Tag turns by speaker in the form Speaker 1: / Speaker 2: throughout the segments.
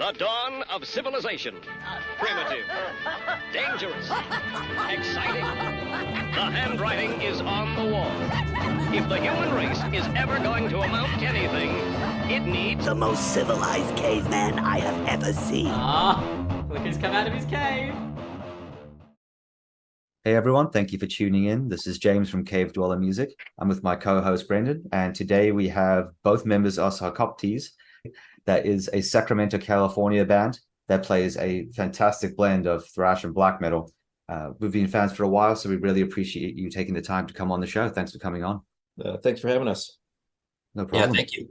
Speaker 1: The dawn of civilization. Primitive. Dangerous. Exciting. The handwriting is on the wall. If the human race is ever going to amount to anything, it needs
Speaker 2: the most civilized caveman I have ever seen.
Speaker 3: Look who's come out of his cave.
Speaker 4: Hey everyone, thank you for tuning in. This is James from Cave Dweller Music. I'm with my co-host Brendan, and today we have both members of Sarcoptes. That is a Sacramento, California band that plays a fantastic blend of thrash and black metal. We've been fans for a while, so we really appreciate you taking the time to come on the show. Thanks for coming on.
Speaker 5: Thanks for having us.
Speaker 4: No problem.
Speaker 6: Yeah, thank you.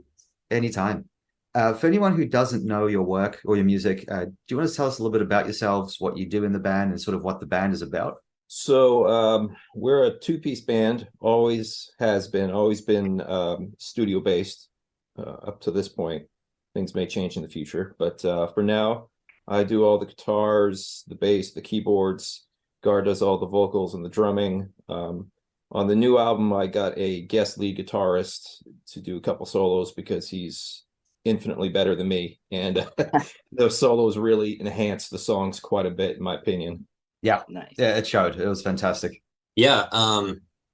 Speaker 4: Anytime. For anyone who doesn't know your work or your music, do you want to tell us a little bit about yourselves, what you do in the band, and sort of what the band is about?
Speaker 5: So we're a two-piece band, always been studio-based up to this point. Things may change in the future, but for now, I do all the guitars, the bass, the keyboards. Gar does all the vocals and the drumming. On the new album, I got a guest lead guitarist to do a couple solos because he's infinitely better than me, and those solos really enhance the songs quite a bit, in my opinion.
Speaker 4: Yeah,
Speaker 2: Nice.
Speaker 4: Yeah, it showed. It was fantastic.
Speaker 6: Yeah,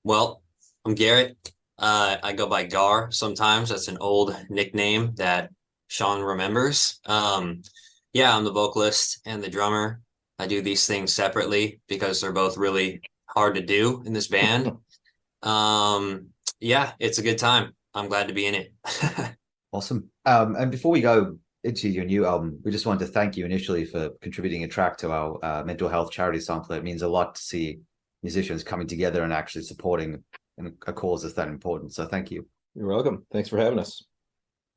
Speaker 6: well, I'm Garrett. I go by Gar sometimes. That's an old nickname that Sean remembers. Yeah, I'm the vocalist and the drummer. I do these things separately because they're both really hard to do in this band. Yeah, it's a good time. I'm glad to be in it.
Speaker 4: Awesome. And before we go into your new album, we just wanted to thank you initially for contributing a track to our mental health charity sampler. It means a lot to see musicians coming together and actually supporting a cause that's that important. So thank you.
Speaker 5: You're welcome. Thanks for having us.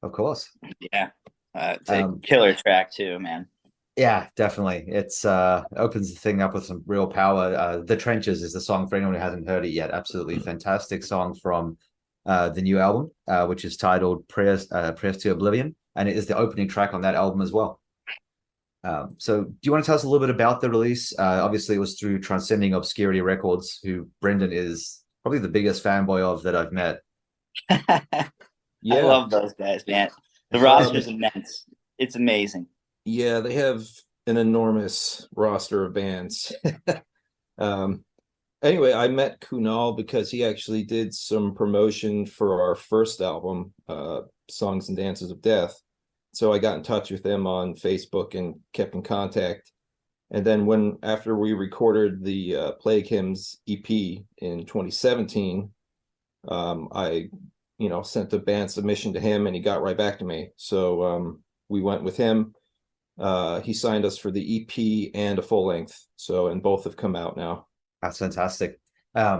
Speaker 4: Of course.
Speaker 2: Yeah. It's a killer track too, man.
Speaker 4: Yeah, definitely. It's opens the thing up with some real power. The Trenches is the song for anyone who hasn't heard it yet. Absolutely fantastic song from the new album, which is titled Prayers to Oblivion, and it is the opening track on that album as well. So do you want to tell us a little bit about the release? Obviously, it was through Transcending Obscurity Records, who Brendan is probably the biggest fanboy of that I've met.
Speaker 2: Yeah. I love those guys, man. The roster's immense. It's amazing.
Speaker 5: Yeah, they have an enormous roster of bands. Anyway, I met Kunal because he actually did some promotion for our first album, Songs and Dances of Death. So I got in touch with him on Facebook and kept in contact. And then after we recorded the Plague Hymns EP in 2017, I sent a band submission to him and he got right back to me. So we went with him. He signed us for the EP and a full length. And both have come out now.
Speaker 4: That's fantastic. I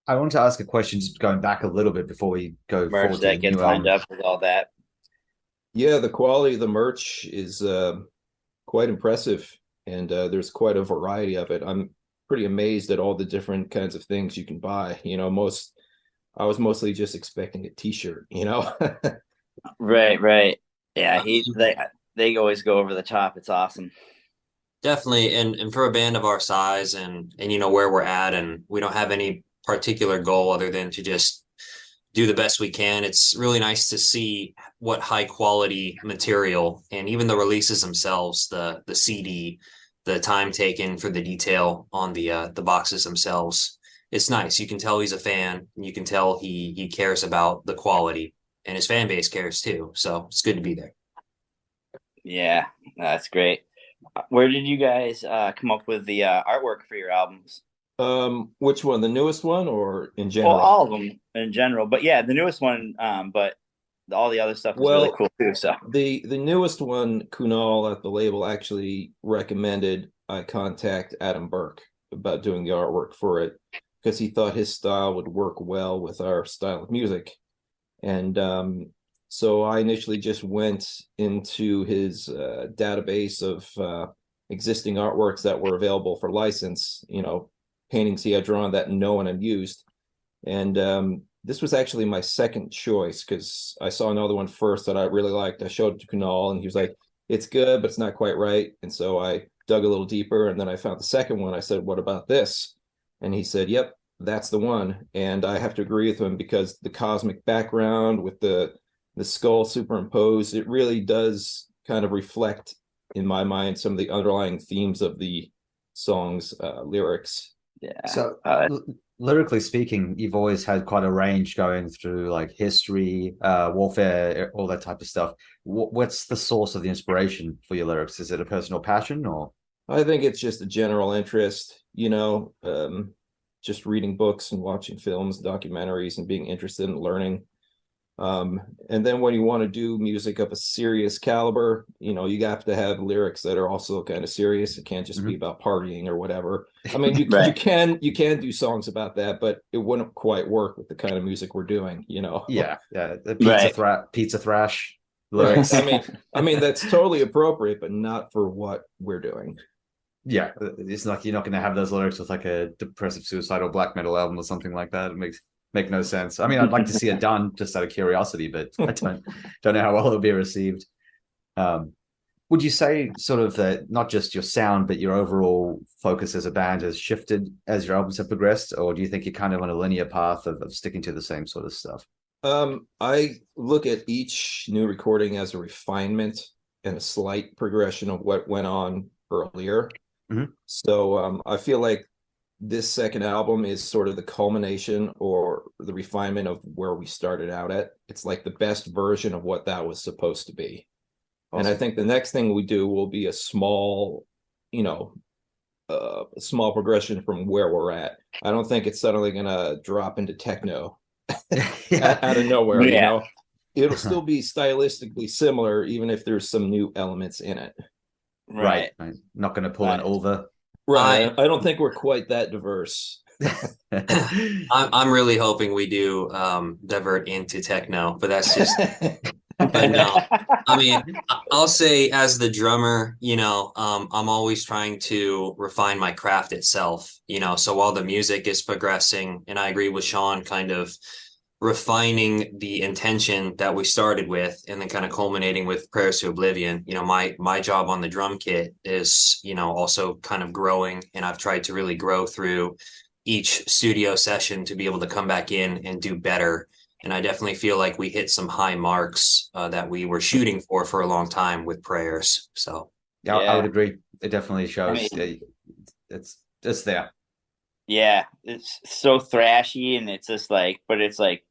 Speaker 4: want to ask a question, just going back a little bit before we go
Speaker 2: merch
Speaker 4: forward.
Speaker 2: that gets lined up with all that.
Speaker 5: Yeah, the quality of the merch is quite impressive, and there's quite a variety of it. I'm pretty amazed at all the different kinds of things you can buy. I was mostly just expecting a T-shirt.
Speaker 2: Right. Yeah, they always go over the top. It's awesome.
Speaker 6: Definitely, and for a band of our size and where we're at, and we don't have any particular goal other than to just do the best we can. It's really nice to see what high quality material, and even the releases themselves, the CD, the time taken for the detail on the boxes themselves. It's nice. You can tell he's a fan, and you can tell he cares about the quality, and his fan base cares too. So it's good to be there.
Speaker 2: Yeah, that's great. Where did you guys come up with the artwork for your albums?
Speaker 5: Which one? The newest one or in general?
Speaker 2: Well, all of them in general. But yeah, the newest one, but all the other stuff is really cool too. So
Speaker 5: the newest one, Kunal at the label actually recommended I contact Adam Burke about doing the artwork for it because he thought his style would work well with our style of music. And so I initially just went into his database of existing artworks that were available for license, paintings he had drawn that no one had used. And this was actually my second choice because I saw another one first that I really liked. I showed it to Kunal and he was like, it's good, but it's not quite right. And so I dug a little deeper and then I found the second one. I said, what about this? And he said, yep, that's the one. And I have to agree with him because the cosmic background with the skull superimposed, it really does kind of reflect in my mind, some of the underlying themes of the song's lyrics.
Speaker 2: Yeah.
Speaker 4: So lyrically speaking, you've always had quite a range going through like history, warfare, all that type of stuff. What's the source of the inspiration for your lyrics? Is it a personal passion or?
Speaker 5: I think it's just a general interest, just reading books and watching films, documentaries, and being interested in learning. And then when you want to do music of a serious caliber, you have to have lyrics that are also kind of serious. It can't just be about partying or whatever. I mean, you can do songs about that, but it wouldn't quite work with the kind of music we're doing,
Speaker 4: Yeah, the pizza thrash lyrics.
Speaker 5: I mean that's totally appropriate, but not for what we're doing.
Speaker 4: Yeah, it's like you're not going to have those lyrics with like a depressive, suicidal black metal album or something like that. It make no sense. I mean, I'd like to see it done just out of curiosity, but I don't know how well it'll be received. Would you say sort of that not just your sound, but your overall focus as a band has shifted as your albums have progressed, or do you think you're kind of on a linear path of sticking to the same sort of stuff?
Speaker 5: I look at each new recording as a refinement and a slight progression of what went on earlier. Mm-hmm. So I feel like this second album is sort of the culmination or the refinement of where we started out at. It's like the best version of what that was supposed to be. Awesome. And I think the next thing we do will be a small progression from where we're at. I don't think it's suddenly going to drop into techno out of nowhere. It'll still be stylistically similar, even if there's some new elements in it.
Speaker 4: Right. Not going to pull in over.
Speaker 5: Right. I don't think we're quite that diverse.
Speaker 6: I'm really hoping we do divert into techno, but that's just. But no, I mean, I'll say as the drummer, I'm always trying to refine my craft itself. So while the music is progressing, and I agree with Sean, kind of refining the intention that we started with and then kind of culminating with Prayers to Oblivion. My job on the drum kit is, also kind of growing, and I've tried to really grow through each studio session to be able to come back in and do better. And I definitely feel like we hit some high marks that we were shooting for a long time with Prayers. So
Speaker 4: yeah, I would agree. It definitely shows. It's there.
Speaker 2: Yeah, it's so thrashy, and it's just like, but it's like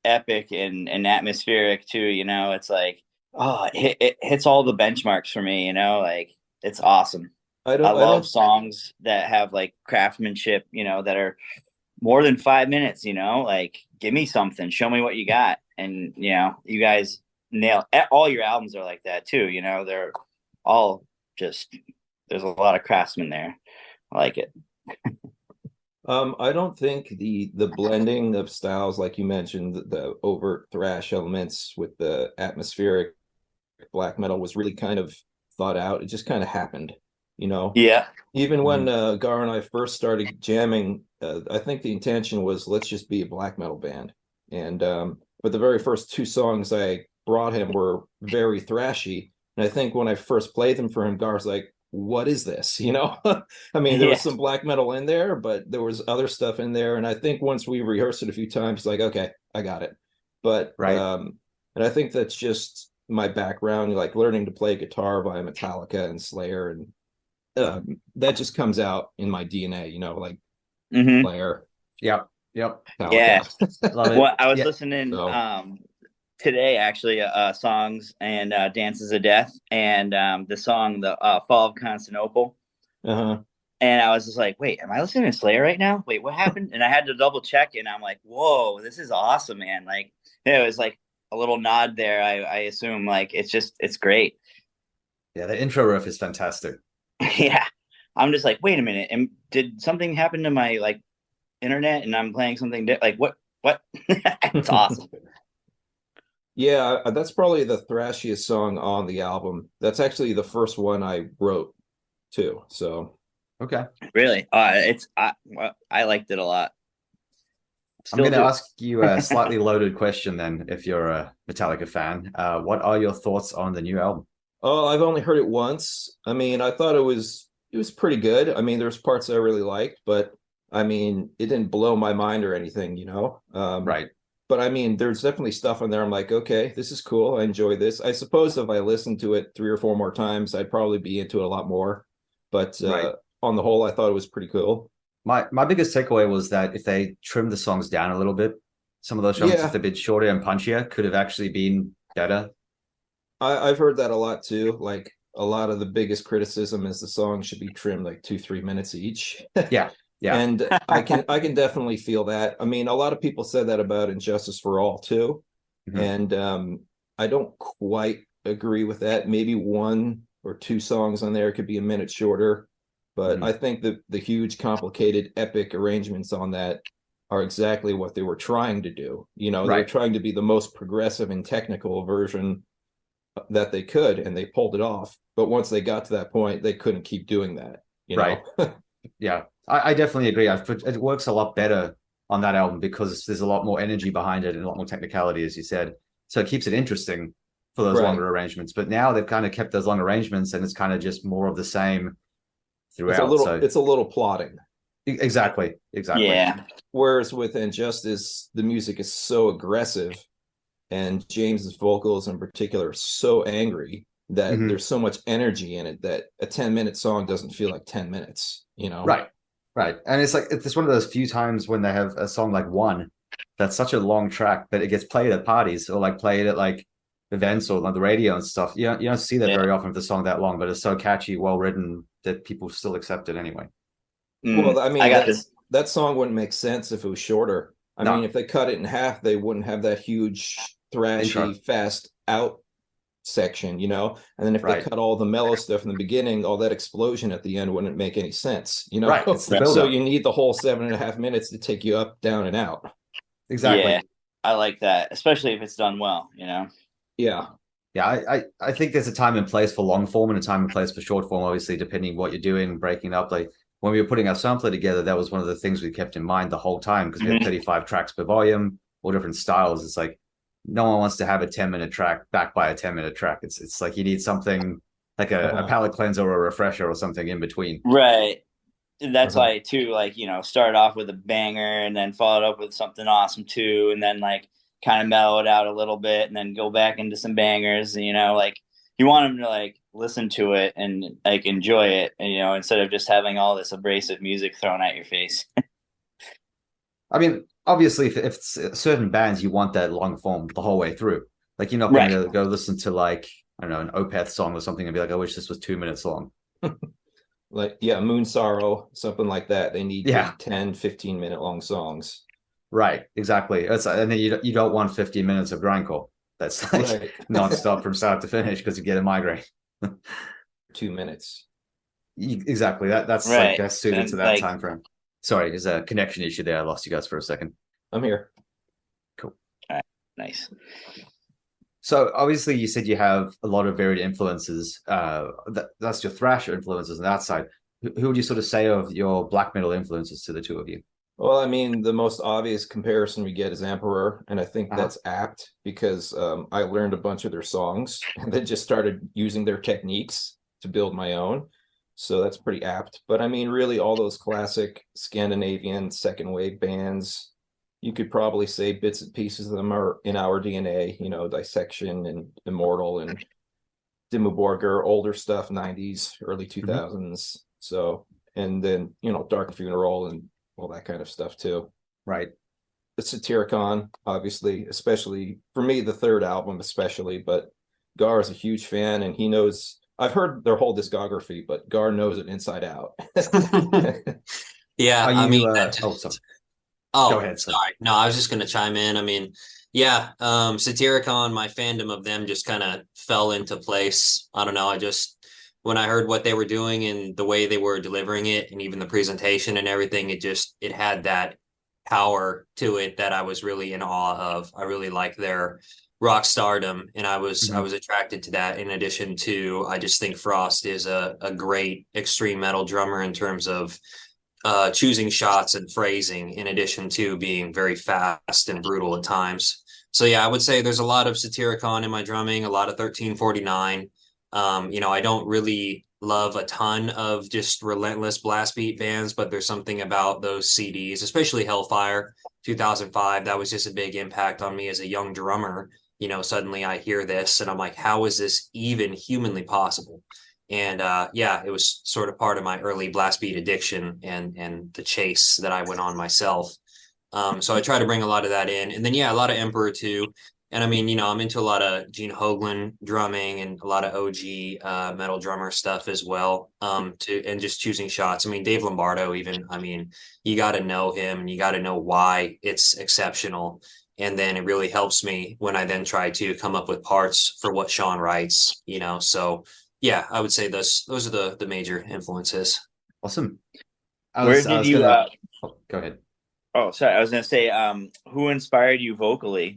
Speaker 2: epic and atmospheric too. It's like, it hits all the benchmarks for me. Like it's awesome. I love songs that have like craftsmanship. That are more than 5 minutes. Like give me something, show me what you got, and you guys nail all your albums are like that too. They're all just there's a lot of craftsmen there. I like it.
Speaker 5: I don't think the blending of styles, like you mentioned, the overt thrash elements with the atmospheric black metal was really kind of thought out. It just kind of happened, Yeah. Even when Gar and I first started jamming, I think the intention was let's just be a black metal band. And but the very first two songs I brought him were very thrashy. And I think when I first played them for him, Gar's like, what is this? I mean, there was some black metal in there, but there was other stuff in there. And I think once we rehearsed it a few times, it's like, okay, I got it. But and I think that's just my background, like learning to play guitar via Metallica and Slayer, and that just comes out in my DNA, like Slayer.
Speaker 4: Yep.
Speaker 2: Metallica. Yeah. Well, I was listening today actually songs and Dances of Death and the song the Fall of Constantinople. And I was just like, wait, am I listening to Slayer right now? Wait, what happened? And I had to double check, and I'm like, whoa, this is awesome, man. Like it was like a little nod there. I assume like it's great.
Speaker 4: Yeah, the intro riff is fantastic.
Speaker 2: Yeah, I'm just like, wait a minute, and did something happen to my like internet and I'm playing something like what it's awesome.
Speaker 5: Yeah, that's probably the thrashiest song on the album. That's actually the first one I wrote too. So
Speaker 4: okay,
Speaker 2: really, I liked it a lot.
Speaker 4: I'm going to ask you a slightly loaded question then. If you're a Metallica fan, what are your thoughts on the new album?
Speaker 5: Oh, I've only heard it once. I mean, I thought it was pretty good. I mean, there's parts I really liked, but I mean, it didn't blow my mind or anything,
Speaker 4: Right.
Speaker 5: but I mean, there's definitely stuff on there. I'm like, okay, this is cool. I enjoy this. I suppose if I listened to it 3 or 4 more times, I'd probably be into it a lot more. But
Speaker 4: Right.
Speaker 5: on the whole, I thought it was pretty cool.
Speaker 4: My biggest takeaway was that if they trimmed the songs down a little bit, some of those songs, if
Speaker 5: Yeah,
Speaker 4: they've been shorter and punchier, could have actually been better.
Speaker 5: I've heard that a lot too. Like a lot of the biggest criticism is the song should be trimmed like 2-3 minutes each.
Speaker 4: Yeah, yeah.
Speaker 5: And I can definitely feel that. I mean, a lot of people said that about Injustice for All too.
Speaker 4: Mhm.
Speaker 5: And I don't quite agree with that. Maybe 1 or 2 songs on there could be a minute shorter, but
Speaker 4: Mhm.
Speaker 5: I think that the huge, complicated, epic arrangements on that are exactly what they were trying to do. They're
Speaker 4: Right.
Speaker 5: trying to be the most progressive and technical version that they could, and they pulled it off. But once they got to that point, they couldn't keep doing that.
Speaker 4: Right. Yeah, I definitely agree. It works a lot better on that album because there's a lot more energy behind it and a lot more technicality, as you said. So it keeps it interesting for those
Speaker 5: Right.
Speaker 4: longer arrangements. But now they've kind of kept those long arrangements, and it's kind of just more of the same throughout.
Speaker 5: It's a little plotting.
Speaker 4: Exactly.
Speaker 2: Yeah.
Speaker 5: Whereas with Injustice, the music is so aggressive, and James's vocals in particular are so angry that
Speaker 4: Mhm.
Speaker 5: there's so much energy in it that a 10-minute song doesn't feel like 10 minutes.
Speaker 4: Right. And it's one of those few times when they have a song like One that's such a long track, but it gets played at parties or like played at like events or on the radio and stuff. You don't see that
Speaker 2: Yeah.
Speaker 4: very often with a song that long, but it's so catchy, well written that people still accept it anyway.
Speaker 5: Well, I mean,
Speaker 2: I got this.
Speaker 5: that song wouldn't make sense if it was shorter. I
Speaker 4: No.
Speaker 5: mean, if they cut it in half, they wouldn't have that huge, thrashy,
Speaker 4: Intro.
Speaker 5: fast out section, And then if
Speaker 4: Right.
Speaker 5: they cut all the mellow stuff in the beginning, all that explosion at the end wouldn't make any sense,
Speaker 4: Right. It's the
Speaker 2: Right.
Speaker 4: build
Speaker 5: So
Speaker 4: up.
Speaker 5: you need the whole 7.5 minutes to take you up, down, and out.
Speaker 4: Exactly.
Speaker 2: Yeah, I like that, especially if it's done well.
Speaker 5: Yeah.
Speaker 4: Yeah, I think there's a time and place for long form and a time and place for short form, obviously, depending what you're doing, breaking up. Like when we were putting our sampler together, that was one of the things we kept in mind the whole time because we had 35 tracks per volume, all different styles. It's like no one wants to have a 10-minute track backed by a 10-minute track. It's like you need something like a palate cleanser or a refresher or something in between.
Speaker 2: Right. And that's
Speaker 5: Uh-huh.
Speaker 2: why too, start off with a banger and then follow it up with something awesome too, and then kind of mellow it out a little bit and then go back into some bangers. You want them to listen to it and enjoy it, instead of just having all this abrasive music thrown at your face.
Speaker 4: I mean, obviously, if it's certain bands, you want that long form the whole way through. Like, you're not going to go listen to, I don't know, an Opeth song or something and be like, I wish this was 2 minutes long.
Speaker 5: Moon Sorrow, something like that. They need 10, 15-minute long songs.
Speaker 4: Right, exactly. And then you don't want 15 minutes of grindcore. That's nonstop from start to finish because you get a migraine.
Speaker 5: 2 minutes.
Speaker 4: Exactly. That's
Speaker 2: right.
Speaker 4: Best suited to that time frame. Sorry, there's a connection issue there. I lost you guys for a second.
Speaker 5: I'm here.
Speaker 4: Cool.
Speaker 2: All right. Nice.
Speaker 4: So obviously you said you have a lot of varied influences. That's your thrash influences on that side. Who would you sort of say of your black metal influences to the two of you?
Speaker 5: Well, I mean, the most obvious comparison we get is Emperor, and I think that's apt because I learned a bunch of their songs and then just started using their techniques to build my own. So that's pretty apt. But I mean, really, all those classic Scandinavian second wave bands, you could probably say bits and pieces of them are in our DNA, Dissection and Immortal and Dimmu Borgir, older stuff, 90s, early 2000s. So, and then, Dark Funeral and all that kind of stuff too.
Speaker 4: Right.
Speaker 5: The Satyricon, obviously, especially for me, the third album, especially, but Gar is a huge fan and he knows. I've heard their whole discography, but Gar knows it inside out.
Speaker 6: Yeah,
Speaker 4: sorry.
Speaker 6: Oh,
Speaker 4: go ahead.
Speaker 6: Sorry. No, I was just going to chime in. I mean, yeah, Satyricon, my fandom of them just kind of fell into place. I don't know. When I heard what they were doing and the way they were delivering it and even the presentation and everything, it had that power to it that I was really in awe of. I really liked their rock stardom and I was attracted to that. In addition to, I just think Frost is a great extreme metal drummer in terms of choosing shots and phrasing, in addition to being very fast and brutal at times. So yeah, I would say there's a lot of Satyricon in my drumming, a lot of 1349. I don't really love a ton of just relentless blast beat bands, but there's something about those CDs, especially Hellfire 2005, that was just a big impact on me as a young drummer. Suddenly I hear this and I'm like, how is this even humanly possible? And yeah, it was sort of part of my early blast beat addiction and the chase that I went on myself. So I try to bring a lot of that in. And then, yeah, a lot of Emperor too. And I mean, I'm into a lot of Gene Hoglan drumming and a lot of OG metal drummer stuff as well. And just choosing shots. I mean, Dave Lombardo, even, I mean, you got to know him and you got to know why it's exceptional. And then it really helps me when I then try to come up with parts for what Sean writes, So yeah, I would say those are the major influences.
Speaker 4: Awesome.
Speaker 2: Where did you
Speaker 4: go ahead.
Speaker 2: Oh, sorry. I was going to say, who inspired you vocally?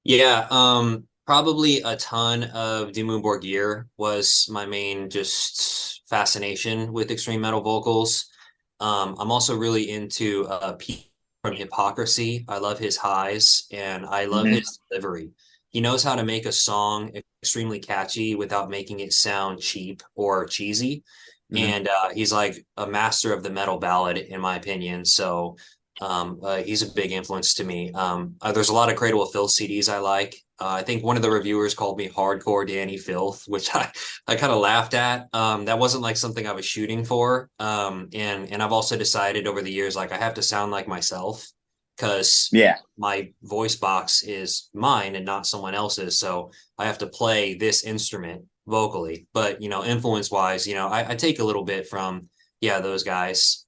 Speaker 6: Yeah, probably a ton of Dimmu Borgir was my main just fascination with extreme metal vocals. I'm also really into Pete from Hypocrisy. I love his highs and I love his delivery. He knows how to make a song extremely catchy without making it sound cheap or cheesy. And he's like a master of the metal ballad, in my opinion. So he's a big influence to me. There's a lot of Cradle of Filth CDs I like. I think one of the reviewers called me Hardcore Danny Filth, which I kind of laughed at. That wasn't like something I was shooting for. And I've also decided over the years, like I have to sound like myself because my voice box is mine and not someone else's. So I have to play this instrument vocally. But, influence wise, I take a little bit from, those guys.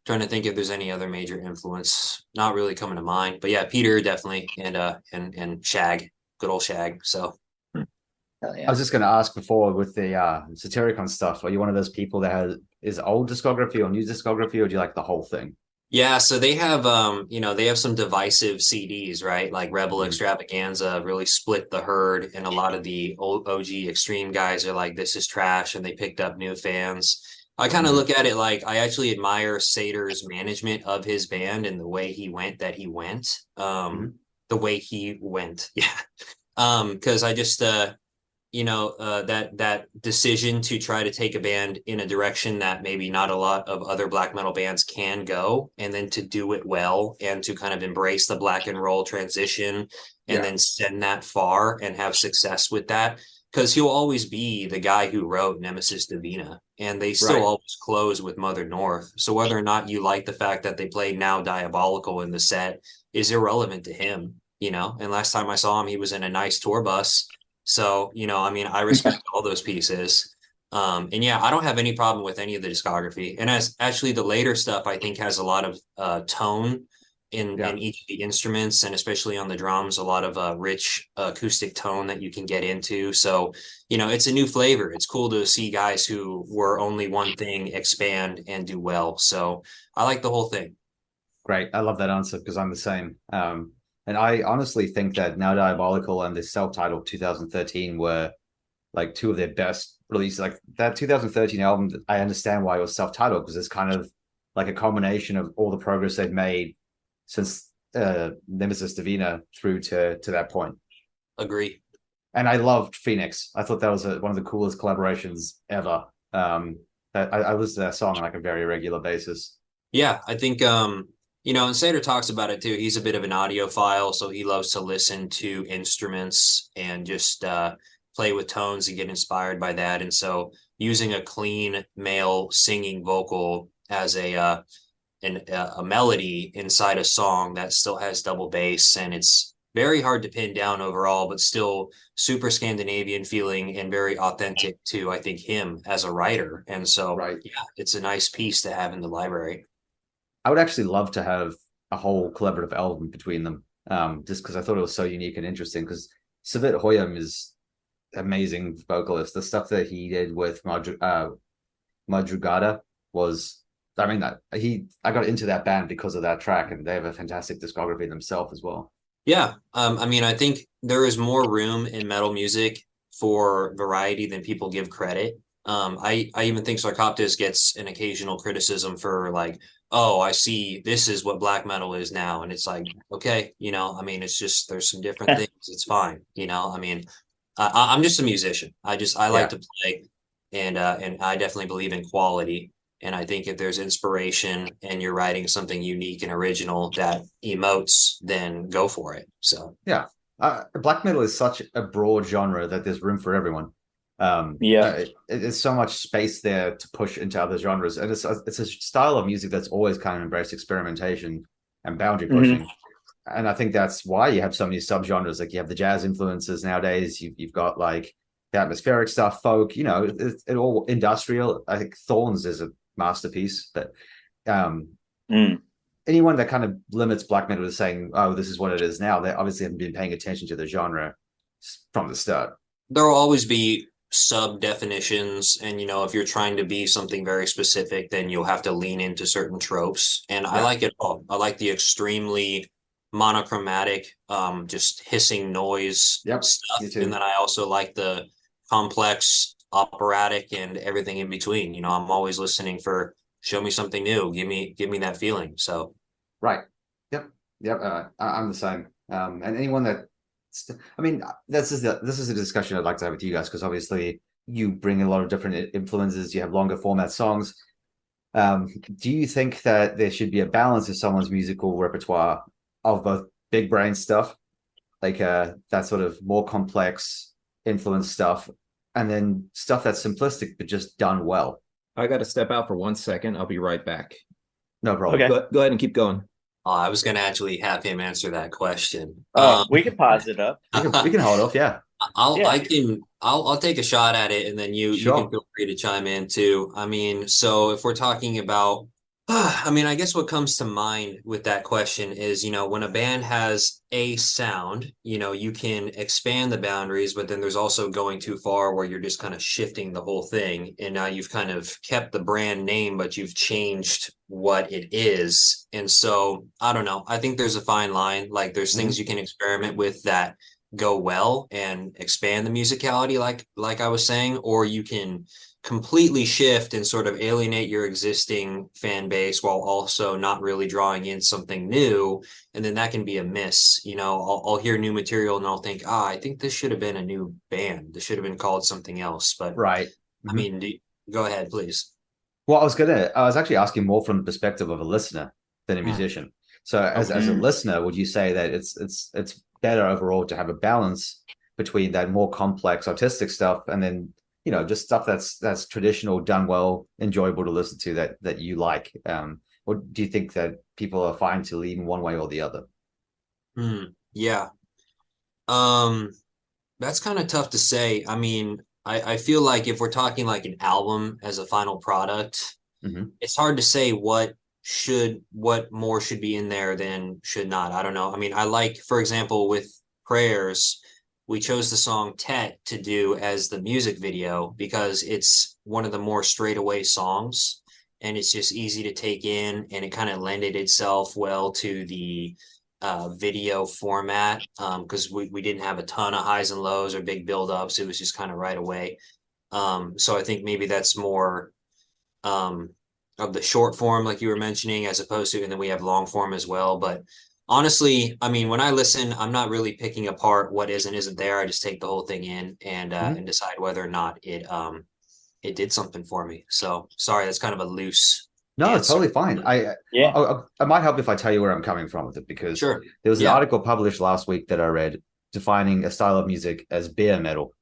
Speaker 6: Trying to think if there's any other major influence. Not really coming to mind, but yeah, Peter definitely, and Shag, good old Shag. So,
Speaker 4: I was just going to ask before with the Satyricon stuff. Are you one of those people that is old discography or new discography, or do you like the whole thing?
Speaker 6: Yeah, so they have, they have some divisive CDs, right? Like Rebel Extravaganza really split the herd, and a lot of the old OG extreme guys are like, "This is trash," and they picked up new fans. I kind of look at it like I actually admire Sater's management of his band and the way he went. The way he went. Yeah. Because I just, that decision to try to take a band in a direction that maybe not a lot of other black metal bands can go, and then to do it well and to kind of embrace the black and roll transition and then send that far and have success with that. Because he'll always be the guy who wrote Nemesis Divina, and they still always close with Mother North. So whether or not you like the fact that they played Now Diabolical in the set is irrelevant to him, And last time I saw him, he was in a nice tour bus. So, I respect all those pieces. And yeah, I don't have any problem with any of the discography. And as actually the later stuff, I think has a lot of tone in each of the instruments, and especially on the drums, a lot of rich acoustic tone that you can get into. So, it's a new flavor. It's cool to see guys who were only one thing expand and do well. So I like the whole thing.
Speaker 4: Great. I love that answer because I'm the same. And I honestly think that Now Diabolical and the self-titled 2013 were like two of their best releases. Like that 2013 album, I understand why it was self-titled because it's kind of like a combination of all the progress they've made since Nemesis Divina through to that point.
Speaker 6: Agree.
Speaker 4: And I loved Phoenix. I thought that was one of the coolest collaborations ever. I listen to that song on like a very regular basis.
Speaker 6: Yeah, I think, and Sater talks about it too. He's a bit of an audiophile, so he loves to listen to instruments and just play with tones and get inspired by that. And so using a clean male singing vocal as a melody inside a song that still has double bass, and it's very hard to pin down overall, but still super Scandinavian feeling and very authentic to, I think, him as a writer. And so, yeah, it's a nice piece to have in the library.
Speaker 4: I would actually love to have a whole collaborative album between them, just because I thought it was so unique and interesting. Because Savit Hoyam is amazing vocalist. The stuff that he did with Madrugada was, I mean, I got into that band because of that track, and they have a fantastic discography themselves as well.
Speaker 6: Yeah. I think there is more room in metal music for variety than people give credit. I even think Sarcoptes gets an occasional criticism for like, oh, I see this is what black metal is now. And it's like, okay, it's just, there's some different things. It's fine. I'm just a musician. I like
Speaker 4: Yeah.
Speaker 6: to play, and I definitely believe in quality. And I think if there's inspiration and you're writing something unique and original that emotes, then go for it. So
Speaker 4: Yeah. Black metal is such a broad genre that there's room for everyone. There's so much space there to push into other genres, and it's a style of music that's always kind of embraced experimentation and boundary pushing. And I think that's why you have so many subgenres. Like you have the jazz influences nowadays. You've got like the atmospheric stuff, folk. You know, it all industrial. I think Thorns is a masterpiece, but anyone that kind of limits black metal to saying, "Oh, this is what it is now," they obviously haven't been paying attention to the genre from the start.
Speaker 6: there will always be sub definitions, and if you're trying to be something very specific, then you'll have to lean into certain tropes. And I like it all. I like the extremely monochromatic, just hissing noise stuff, and then I also like the complex operatic and everything in between. I'm always listening for show me something new, give me that feeling. So
Speaker 4: right, yep. I'm the same. And anyone that, I mean, this is a discussion I'd like to have with you guys, because obviously you bring a lot of different influences. You have longer format songs. Do you think that there should be a balance of someone's musical repertoire of both big brain stuff, like that sort of more complex influence stuff, and then stuff that's simplistic but just done well?
Speaker 5: I got to step out for 1 second. I'll be right back.
Speaker 4: No problem.
Speaker 2: Okay.
Speaker 5: Go ahead and keep going.
Speaker 6: I was going to actually have him answer that question.
Speaker 2: We can pause it up.
Speaker 4: We can hold off. Yeah.
Speaker 6: I'll take a shot at it, and then you can feel free to chime in too. I mean, so if we're talking about, I guess what comes to mind with that question is, when a band has a sound, you can expand the boundaries, but then there's also going too far where you're just kind of shifting the whole thing. And now you've kind of kept the brand name, but you've changed what it is. And so I don't know. I think there's a fine line. Like there's things you can experiment with that go well and expand the musicality, like I was saying, or you can completely shift and sort of alienate your existing fan base while also not really drawing in something new. And then that can be a miss. I'll hear new material and I'll think, I think this should have been a new band. This should have been called something else. But
Speaker 4: right.
Speaker 6: I mean, go ahead, please.
Speaker 4: Well, I was actually asking more from the perspective of a listener than a musician. So as a listener, would you say that it's better overall to have a balance between that more complex artistic stuff and then just stuff that's traditional, done well, enjoyable to listen to, that you like? Or do you think that people are fine to lean one way or the other?
Speaker 6: Yeah. That's kind of tough to say. I mean, I feel like if we're talking like an album as a final product, it's hard to say what more should be in there than should not. I don't know. I mean, I like, for example, with Prayers, we chose the song Tet to do as the music video because it's one of the more straightaway songs, and it's just easy to take in, and it kind of lended itself well to the video format, because we didn't have a ton of highs and lows or big buildups. It was just kind of right away. So I think maybe that's more of the short form, like you were mentioning, as opposed to, and then we have long form as well. But honestly, I mean, when I listen, I'm not really picking apart what is and isn't there. I just take the whole thing in and decide whether or not it did something for me. So sorry, that's kind of a loose.
Speaker 4: No,
Speaker 6: answer.
Speaker 4: it's totally fine. I might help if I tell you where I'm coming from with it, because there was an article published last week that I read defining a style of music as bare metal.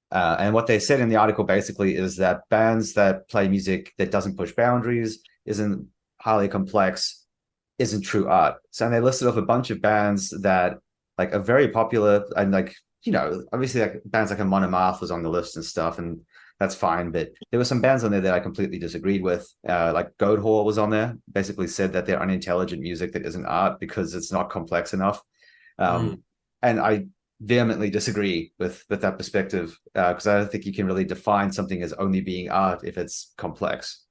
Speaker 4: And what they said in the article basically is that bands that play music that doesn't push boundaries, isn't highly complex, isn't true art. So they listed off a bunch of bands that like are very popular, and obviously like bands like a Monomath was on the list and stuff, and that's fine. But there were some bands on there that I completely disagreed with. Like Goatwhore was on there, basically said that they're unintelligent music that isn't art because it's not complex enough. And I vehemently disagree with that perspective, because I don't think you can really define something as only being art if it's complex.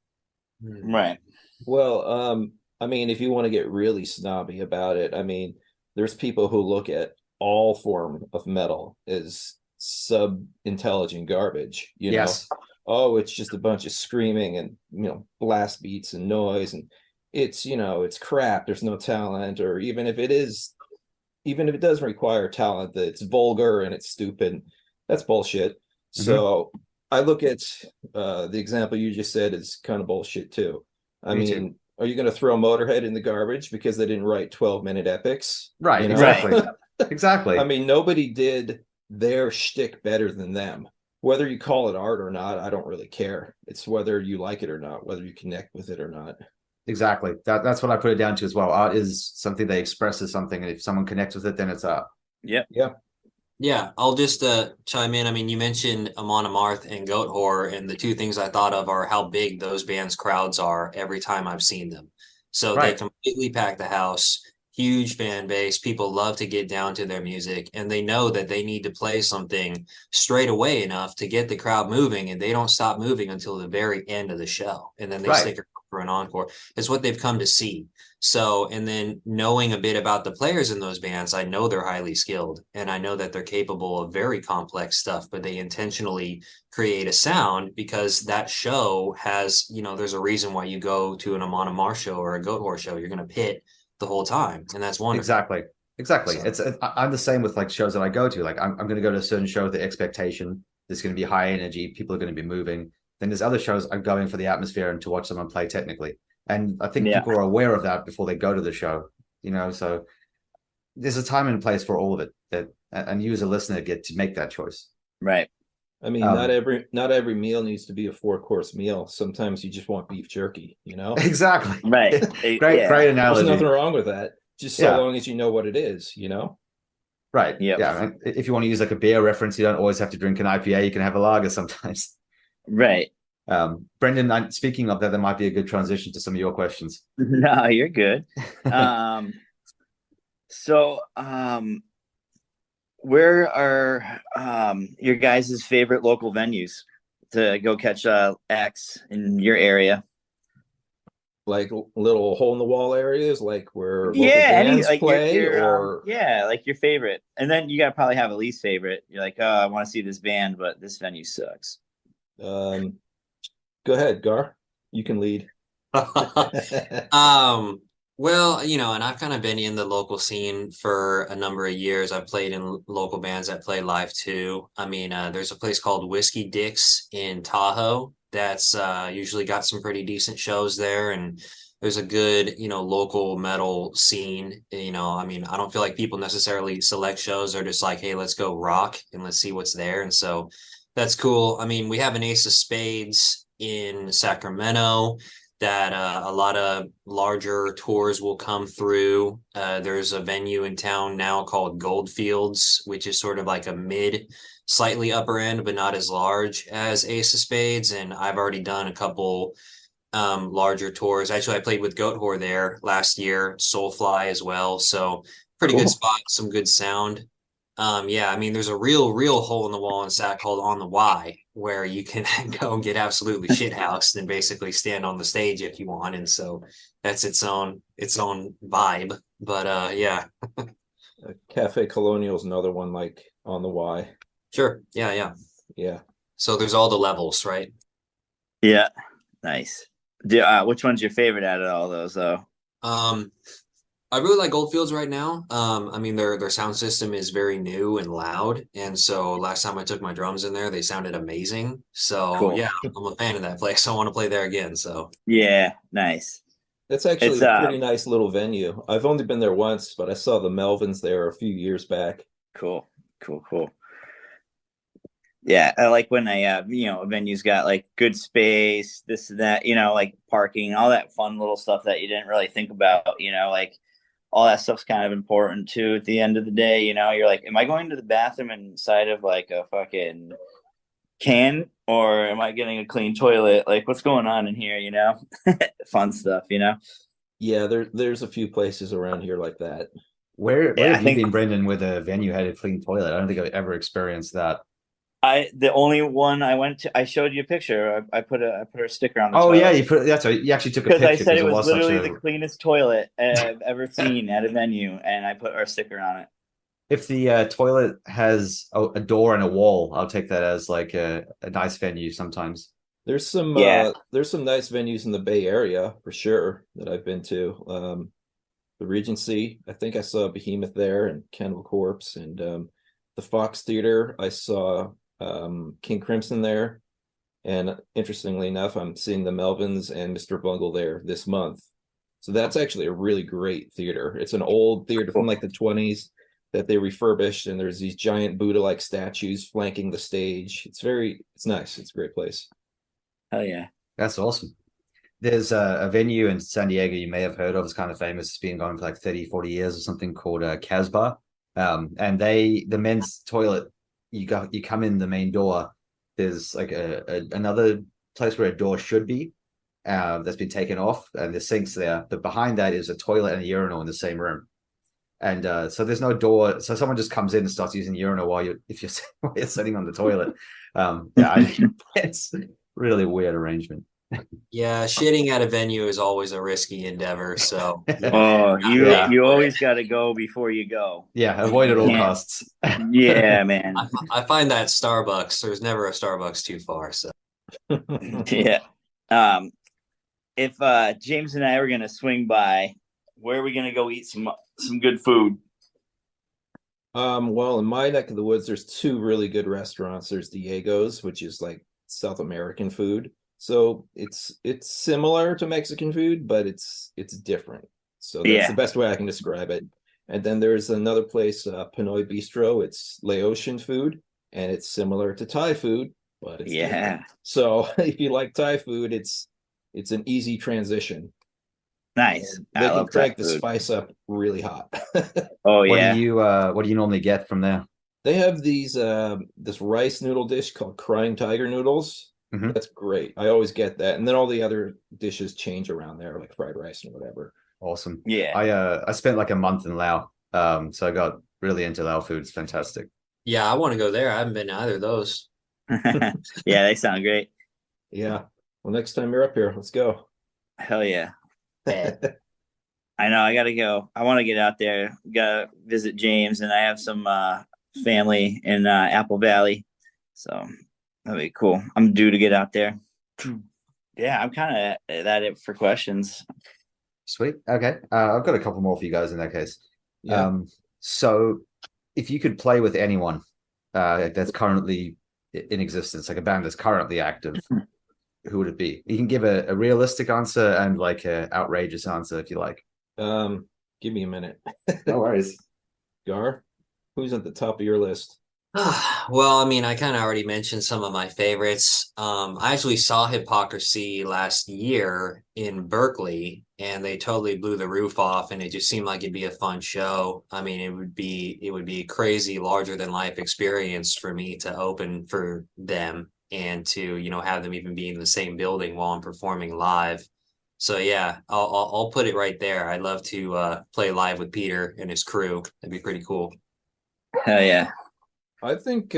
Speaker 2: Right.
Speaker 5: Well, I mean, if you want to get really snobby about it, I mean, there's people who look at all form of metal as sub-intelligent garbage,
Speaker 4: Yes.
Speaker 5: Oh, it's just a bunch of screaming and, blast beats and noise, and it's, it's crap. There's no talent. Or even if it doesn't require talent, that it's vulgar and it's stupid. That's bullshit. So I look at the example you just said is kind of bullshit too. I
Speaker 4: Me
Speaker 5: mean,
Speaker 4: too.
Speaker 5: are you going to throw Motorhead in the garbage because they didn't write 12-minute epics?
Speaker 4: Right,
Speaker 5: You know?
Speaker 4: exactly. Exactly.
Speaker 5: I mean, nobody did their shtick better than them. Whether you call it art or not, I don't really care. It's whether you like it or not, whether you connect with it or not.
Speaker 4: Exactly. That's what I put it down to as well. Art is something that expresses something, and if someone connects with it, then it's art.
Speaker 2: Yep.
Speaker 5: Yeah.
Speaker 6: Yeah, I'll just chime in. I mean, you mentioned Amon Amarth and Goat Horror, and the two things I thought of are how big those bands' crowds are every time I've seen them. So they
Speaker 4: Right.
Speaker 6: completely pack the house, huge fan base. People love to get down to their music, and they know that they need to play something straight away enough to get the crowd moving, and they don't stop moving until the very end of the show. And then they
Speaker 4: Right.
Speaker 6: stick around for an encore. It's what they've come to see. So, and then knowing a bit about the players in those bands, I know they're highly skilled and I know that they're capable of very complex stuff, but they intentionally create a sound because that show has, you know, there's a reason why you go to an Amon Amarth show or a Goat Horror show. You're going to pit the whole time, and that's wonderful.
Speaker 4: Exactly.
Speaker 6: So,
Speaker 4: I'm the same with like shows that I go to. Like I'm going to go to a certain show with the expectation there's going to be high energy, people are going to be moving. Then there's other shows I'm going for the atmosphere and to watch someone play technically. And I think people are aware of that before they go to the show, you know. So there's a time and place for all of it, and you as a listener get to make that choice.
Speaker 2: Right.
Speaker 5: I mean, not every meal needs to be a 4-course meal. Sometimes you just want beef jerky, you know?
Speaker 4: Exactly.
Speaker 2: Right.
Speaker 4: Great analogy.
Speaker 5: There's nothing wrong with that. Just so long as you know what it is, you know?
Speaker 4: Right.
Speaker 2: Yep.
Speaker 4: Yeah. And if you want to use like a beer reference, you don't always have to drink an IPA. You can have a lager sometimes.
Speaker 2: Right.
Speaker 4: Brendan, speaking of that, might be a good transition to some of your questions.
Speaker 2: No, you're good. Where are your guys' favorite local venues to go catch acts in your area?
Speaker 5: Like little hole in the wall areas, like where local bands play, or
Speaker 2: like your favorite. And then you gotta probably have a least favorite. You're like, oh, I want to see this band, but this venue sucks.
Speaker 5: Go ahead, Gar. You can lead.
Speaker 6: Well, you know, and I've kind of been in the local scene for a number of years. I've played in local bands that play live too. I mean, there's a place called Whiskey Dick's in Tahoe that's usually got some pretty decent shows there, and there's a good, you know, local metal scene. You know, I mean, I don't feel like people necessarily select shows. They're just like, hey, let's go rock and let's see what's there. And so that's cool. I mean, we have an Ace of Spades in Sacramento that a lot of larger tours will come through. There's a venue in town now called Goldfields, which is sort of like a slightly upper end, but not as large as Ace of Spades. And I've already done a couple larger tours. Actually, I played with Goat Horror there last year, Soulfly as well. So pretty good spot, some good sound. I mean, there's a real hole in the wall in Sac called On the Y, where you can go and get absolutely shithoused and basically stand on the stage if you want. And so that's its own vibe. But
Speaker 5: Cafe Colonial is another one, like On the Y.
Speaker 6: Sure. Yeah. So there's all the levels, right?
Speaker 2: Yeah. Nice. Which one's your favorite out of all those, though?
Speaker 6: I really like Goldfields right now. I mean, their sound system is very new and loud, and so last time I took my drums in there, they sounded amazing. So
Speaker 2: cool.
Speaker 6: Yeah, I'm a fan of that place. I want to play there again. So
Speaker 2: yeah, nice.
Speaker 5: It's actually a pretty nice little venue. I've only been there once, but I saw the Melvins there a few years back.
Speaker 2: Cool. Yeah, I like when a venue's got like good space, this and that, you know, like parking, all that fun little stuff that you didn't really think about, you know, like all that stuff's kind of important too at the end of the day. You know, you're like, am I going to the bathroom inside of like a fucking can, or am I getting a clean toilet? Like, what's going on in here, you know? Fun stuff, you know?
Speaker 5: Yeah, there's a few places around here like that.
Speaker 4: Where have you been, Brendan, with a venue had a clean toilet? I don't think I've ever experienced that.
Speaker 2: The only one I went to, I showed you a picture. I put a sticker on the
Speaker 4: toilet.
Speaker 2: Yeah,
Speaker 4: that's right. You actually took a picture.
Speaker 2: Because I said it was literally the cleanest toilet I've ever seen at a venue, and I put our sticker on it.
Speaker 4: If the toilet has a door and a wall, I'll take that as like a nice venue sometimes.
Speaker 5: There's some nice venues in the Bay Area for sure that I've been to. The Regency, I think I saw Behemoth there, and Cannibal Corpse, and the Fox Theater. I saw King Crimson there. And interestingly enough, I'm seeing the Melvins and Mr. Bungle there this month. So that's actually a really great theater. It's an old theater from like the 20s that they refurbished, and there's these giant Buddha-like statues flanking the stage. It's nice. It's a great place.
Speaker 2: Hell yeah.
Speaker 4: That's awesome. There's a venue in San Diego you may have heard of. It's kind of famous. It's been going for like 30, 40 years or something, called Casbah. And the men's toilet, you come in the main door. There's like another place where a door should be, that's been taken off, and the sink's there. But behind that is a toilet and a urinal in the same room. And so there's no door. So someone just comes in and starts using the urinal while you're sitting on the toilet. It's really weird arrangement.
Speaker 6: Yeah, shitting at a venue is always a risky endeavor. So
Speaker 2: Oh, you always got to go before you go.
Speaker 4: Yeah, avoid at all costs.
Speaker 2: Yeah, man.
Speaker 6: I find that Starbucks, there's never a Starbucks too far. So
Speaker 2: Yeah. If James and I were gonna swing by, where are we gonna go eat some good food?
Speaker 5: Well, in my neck of the woods, there's two really good restaurants. There's Diego's, which is like South American food. So it's similar to Mexican food, but it's different. So that's the best way I can describe it. And then there's another place, Pinoy Bistro. It's Laotian food, and it's similar to Thai food, but it's different. So if you like Thai food, it's an easy transition.
Speaker 2: Nice.
Speaker 5: They can crank the spice up really hot.
Speaker 2: Oh yeah.
Speaker 4: What do you normally get from there?
Speaker 5: They have these this rice noodle dish called Crying Tiger noodles.
Speaker 4: Mm-hmm.
Speaker 5: That's great. I always get that, and then all the other dishes change around there, like fried rice and whatever.
Speaker 4: Awesome.
Speaker 2: Yeah.
Speaker 4: I spent like a month in Laos, so I got really into Lao food. It's fantastic.
Speaker 6: yeah, I want to go there. I haven't been to either of those.
Speaker 2: Yeah, they sound great.
Speaker 5: Yeah. Well, next time you're up here, let's go.
Speaker 2: Hell yeah. I know. I gotta go. I want to get out there. Gotta visit James, and I have some family in Apple Valley, so that'd be cool. I'm due to get out there. Yeah, I'm kind of that it for questions.
Speaker 4: Sweet. Okay. I've got a couple more for you guys in that case.
Speaker 5: Yeah.
Speaker 4: So if you could play with anyone that's currently in existence, like a band that's currently active, who would it be? You can give a realistic answer and like an outrageous answer if you like.
Speaker 5: Give me a minute.
Speaker 4: No worries.
Speaker 5: Gar, who's at the top of your list?
Speaker 6: Well, I mean, I kind of already mentioned some of my favorites. I actually saw Hypocrisy last year in Berkeley, and they totally blew the roof off, and it just seemed like it'd be a fun show. I mean, it would be a crazy, larger than life experience for me to open for them and to, have them even be in the same building while I'm performing live. So yeah, I'll put it right there. I'd love to play live with Peter and his crew. That'd be pretty cool.
Speaker 2: Hell yeah.
Speaker 5: I think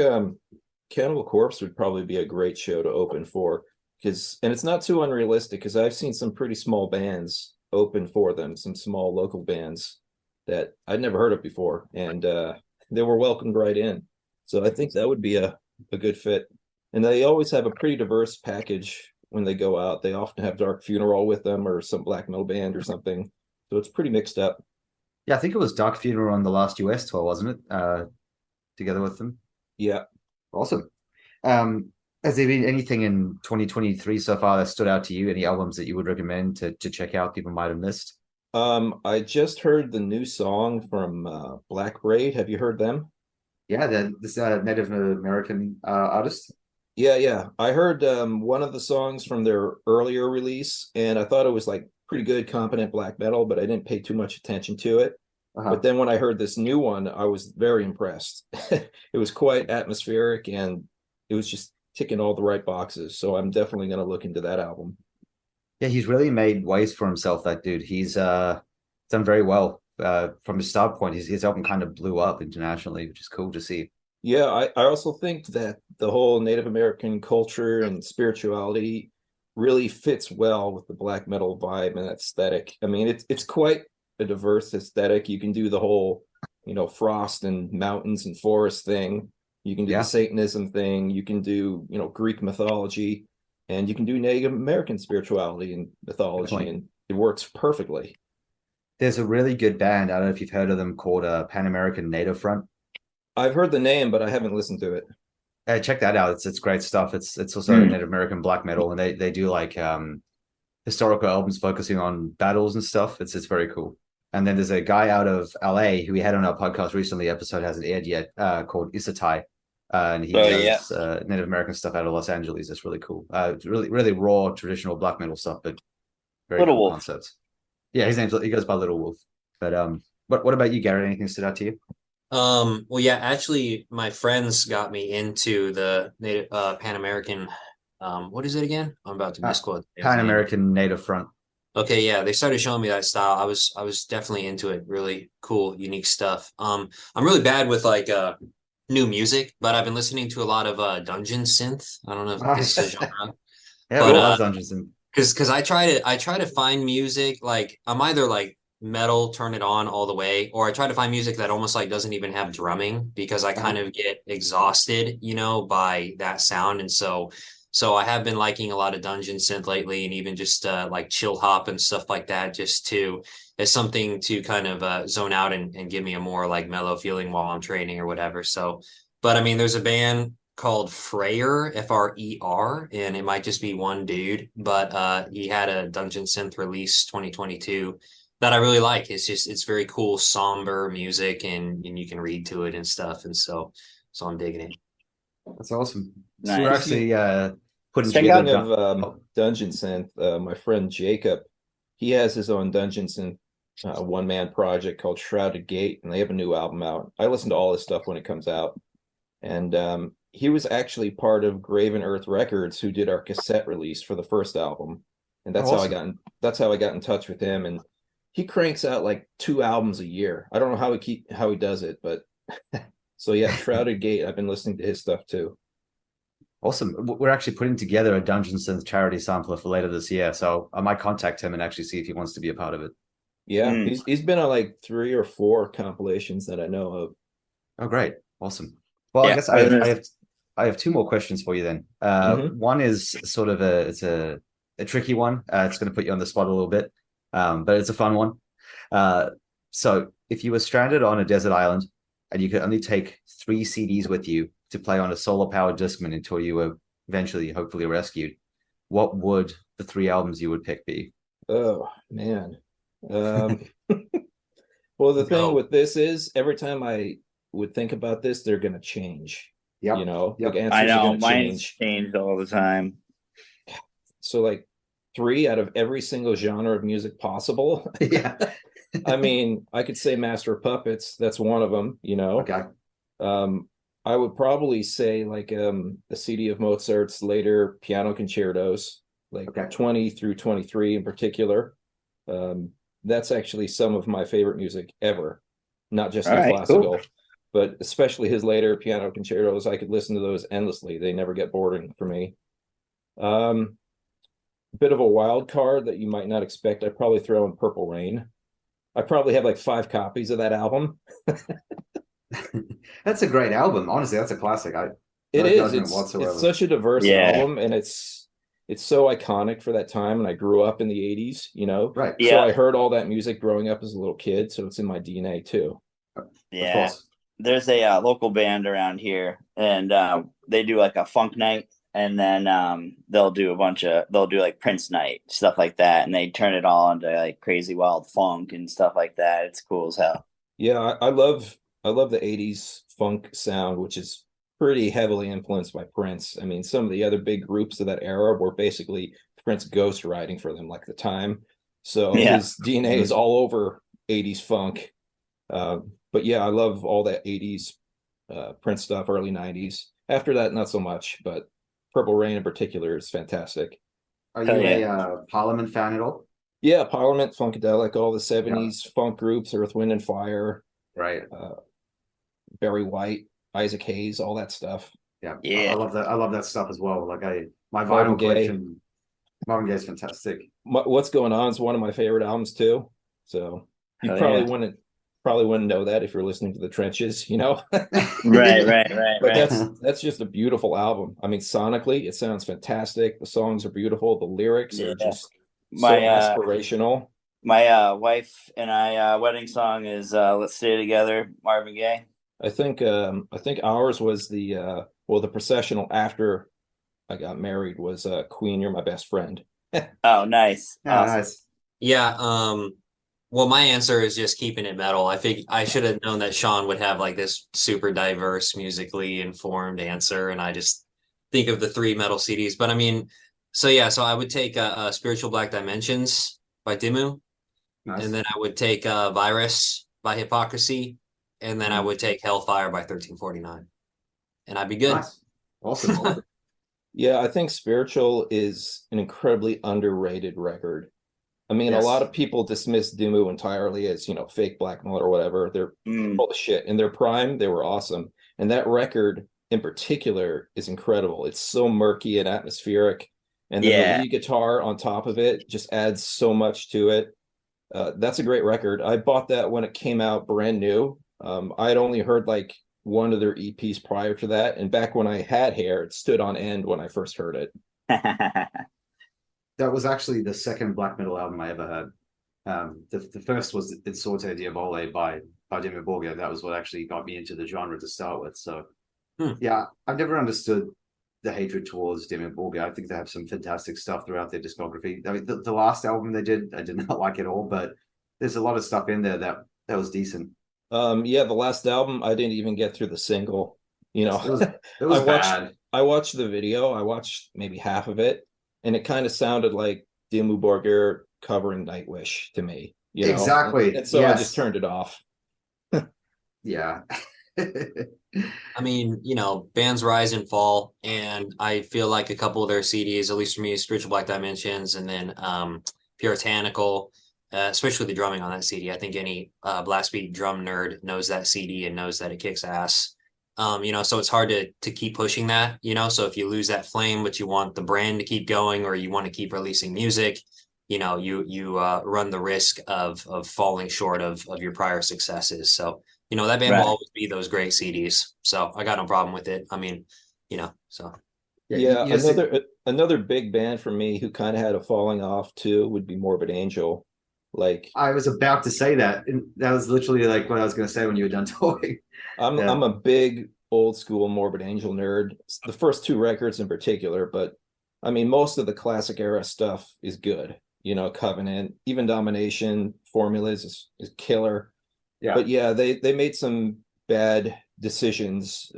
Speaker 5: Cannibal Corpse would probably be a great show to open for, and it's not too unrealistic because I've seen some pretty small bands open for them, some small local bands that I'd never heard of before, and they were welcomed right in. So I think that would be a good fit. And they always have a pretty diverse package when they go out. They often have Dark Funeral with them or some black metal band or something. So it's pretty mixed up.
Speaker 4: Yeah, I think it was Dark Funeral on the last US tour, wasn't it? Together with them.
Speaker 5: Yeah.
Speaker 4: Awesome. Has there been anything in 2023 so far that stood out to you? Any albums that you would recommend to check out people might have missed?
Speaker 5: I just heard the new song from Black Braid. Have you heard them?
Speaker 4: Yeah, this Native American artist.
Speaker 5: Yeah. I heard one of the songs from their earlier release, and I thought it was like pretty good, competent black metal, but I didn't pay too much attention to it. But then when I heard this new one, I was very impressed. It was quite atmospheric, and it was just ticking all the right boxes. So I'm definitely going to look into that album.
Speaker 4: Yeah, he's really made ways for himself, that dude. He's done very well from his start point. His album kind of blew up internationally, which is cool to see.
Speaker 5: Yeah, I also think that the whole Native American culture and spirituality really fits well with the black metal vibe and aesthetic. I mean, it's quite a diverse aesthetic. You can do the whole, frost and mountains and forest thing. You can do the Satanism thing. You can do, Greek mythology, and you can do Native American spirituality and mythology, and it works perfectly.
Speaker 4: There's a really good band, I don't know if you've heard of them, called Pan American Native Front.
Speaker 5: I've heard the name, but I haven't listened to it.
Speaker 4: Check that out. It's great stuff. It's also Native American black metal, and they do like historical albums focusing on battles and stuff. It's very cool. And then there's a guy out of LA who we had on our podcast recently. Episode hasn't aired yet. Called Isatai, and he does Native American stuff out of Los Angeles. It's really cool. It's really raw traditional black metal stuff, but very
Speaker 2: Little
Speaker 4: cool
Speaker 2: Wolf.
Speaker 4: concepts. Yeah, he goes by Little Wolf. But what about you, Garrett? Anything stood out to you?
Speaker 6: Well, yeah, actually, my friends got me into the Native Pan American. What is it again? I'm about to misquote the
Speaker 4: Pan
Speaker 6: name.
Speaker 4: American Native Front.
Speaker 6: Okay, yeah, they started showing me that style. I was definitely into it. Really cool, unique stuff. I'm really bad with like new music, but I've been listening to a lot of dungeon synth. I don't know if this is a genre.
Speaker 4: Yeah,
Speaker 6: But
Speaker 4: we love Dungeons and
Speaker 6: because I try to find music like I'm either like metal, turn it on all the way, or I try to find music that almost like doesn't even have drumming because I kind of get exhausted, you know, by that sound. And so I have been liking a lot of dungeon synth lately, and even just like chill hop and stuff like that, just to as something to kind of zone out and give me a more like mellow feeling while I'm training or whatever. So, but I mean, there's a band called Freyer, F-R-E-R, and it might just be one dude, but he had a dungeon synth release 2022 that I really like. It's very cool, somber music, and you can read to it and stuff, and so I'm digging it.
Speaker 4: that's awesome. So
Speaker 2: Nice.
Speaker 4: we're actually putting
Speaker 2: Check
Speaker 4: together
Speaker 5: Speaking of dungeon synth, my friend Jacob, he has his own dungeon synth one-man project called Shrouded Gate, and they have a new album out. I listen to all this stuff when it comes out, and he was actually part of Graven Earth Records, who did our cassette release for the first album, and that's
Speaker 4: awesome.
Speaker 5: how I got in touch with him. And he cranks out like 2 albums a year. I don't know how he does it, but so yeah, Shrouded Gate. I've been listening to his stuff too.
Speaker 4: Awesome. We're actually putting together a Dungeon Synth charity sampler for later this year, so I might contact him and actually see if he wants to be a part of it.
Speaker 5: Yeah, he's been on like 3 or 4 compilations that I know of.
Speaker 4: Oh, great. Awesome. Well,
Speaker 2: Yeah,
Speaker 4: I guess I have 2 more questions for you then. One is sort of a tricky one. It's going to put you on the spot a little bit, but it's a fun one. So if you were stranded on a desert island and you could only take 3 CDs with you to play on a solar-powered Discman until you were eventually, hopefully, rescued, what would the 3 albums you would pick be?
Speaker 5: Oh man. Well, the thing with this is every time I would think about this, they're going to change.
Speaker 4: Yep.
Speaker 5: You know,
Speaker 4: Yep.
Speaker 5: like answers
Speaker 2: I
Speaker 5: are
Speaker 2: know
Speaker 5: going to
Speaker 2: mine's
Speaker 5: change.
Speaker 2: changed all the time.
Speaker 5: So like 3 out of every single genre of music possible.
Speaker 4: Yeah.
Speaker 5: I mean, I could say Master of Puppets. That's one of them. You know.
Speaker 4: Okay.
Speaker 5: I would probably say like a CD of Mozart's later piano concertos, like 20 through 23 in particular. That's actually some of my favorite music ever, not just the classical, cool. But especially his later piano concertos. I could listen to those endlessly. They never get boring for me. Bit of a wild card that you might not expect. I'd probably throw in Purple Rain. I probably have like 5 copies of that album.
Speaker 4: That's a great album. Honestly, that's a classic.
Speaker 5: It is. It's such a diverse album, and it's so iconic for that time. And I grew up in the 80s, you know?
Speaker 4: Right.
Speaker 5: So I heard all that music growing up as a little kid. So it's in my DNA too.
Speaker 2: Yeah. There's a local band around here, and they do like a funk night, and then they'll do like Prince night, stuff like that. And they turn it all into like crazy wild funk and stuff like that. It's cool as hell.
Speaker 5: Yeah. I love the 80s funk sound, which is pretty heavily influenced by Prince. I mean, some of the other big groups of that era were basically Prince ghostwriting for them, like The Time. So his DNA is all over 80s funk. But yeah, I love all that 80s Prince stuff, early 90s. After that, not so much, but Purple Rain in particular is fantastic.
Speaker 4: Are you a Parliament fan at all?
Speaker 5: Yeah, Parliament, Funkadelic, all the 70s funk groups, Earth, Wind, and Fire.
Speaker 4: Right.
Speaker 5: Barry White, Isaac Hayes, all that stuff.
Speaker 4: Yeah. I love that. I love that stuff as well. Like my vinyl collection. Marvin Gaye is fantastic.
Speaker 5: What's Going On is one of my favorite albums too. So you probably wouldn't know that if you're listening to The Trenches, you know.
Speaker 2: Right.
Speaker 5: But that's just a beautiful album. I mean, sonically, it sounds fantastic. The songs are beautiful. The lyrics are just so aspirational.
Speaker 2: My wife and I wedding song is "Let's Stay Together," Marvin Gaye.
Speaker 5: I think ours was the Well, the processional after I got married was Queen, You're My Best Friend.
Speaker 2: Oh, nice.
Speaker 4: Yeah,
Speaker 2: Awesome.
Speaker 4: nice.
Speaker 6: Yeah, well, my answer is just keeping it metal. I think I should have known that Sean would have like this super diverse, musically informed answer, and I just think of the three metal CDs. But I mean, so yeah, so I would take Spiritual Black Dimensions by Dimmu,
Speaker 4: Nice.
Speaker 6: and then I would take Virus by Hypocrisy, and then I would take Hellfire by 1349, and I'd be good.
Speaker 4: Nice. Awesome.
Speaker 5: Yeah, I think Spiritual is an incredibly underrated record. I mean,
Speaker 4: Yes.
Speaker 5: a lot of people dismiss Dimmu entirely as, fake black metal or whatever. They're full of shit. In their prime, they were awesome. And that record in particular is incredible. It's so murky and atmospheric. And then the lead guitar on top of it just adds so much to it. That's a great record. I bought that when it came out brand new. I'd only heard like one of their EPs prior to that. And back when I had hair, it stood on end when I first heard it.
Speaker 4: That was actually the second black metal album I ever heard. The first was Il Sorte Diavole by Dimmu Borgir. That was what actually got me into the genre to start with. So, yeah, I've never understood the hatred towards Dimmu Borgir. I think they have some fantastic stuff throughout their discography. I mean, the last album they did, I did not like at all, but there's a lot of stuff in there that was decent.
Speaker 5: Yeah, the last album, I didn't even get through the single.
Speaker 4: It was bad.
Speaker 5: I watched the video. I watched maybe half of it, and it kind of sounded like Dimmu Borgir covering Nightwish to me.
Speaker 4: Exactly.
Speaker 5: And so I just turned it off.
Speaker 4: Yeah.
Speaker 6: I mean, bands rise and fall, and I feel like a couple of their CDs, at least for me, Spiritual Black Dimensions, and then Puritanical, especially the drumming on that CD. I think any blast beat drum nerd knows that CD and knows that it kicks ass. So it's hard to keep pushing that, so if you lose that flame, but you want the brand to keep going, or you want to keep releasing music, you run the risk of falling short of your prior successes. So, that band will always be those great CDs. So I got no problem with it. I mean, so.
Speaker 5: Yeah, another big band for me who kind of had a falling off too would be Morbid Angel. Like,
Speaker 4: I was about to say that. And that was literally like what I was going to say when you were done talking.
Speaker 5: I'm a big old school Morbid Angel nerd. The first two records in particular, but I mean most of the classic era stuff is good. Covenant, even Domination, Formulas is killer. Yeah. But yeah, they made some bad decisions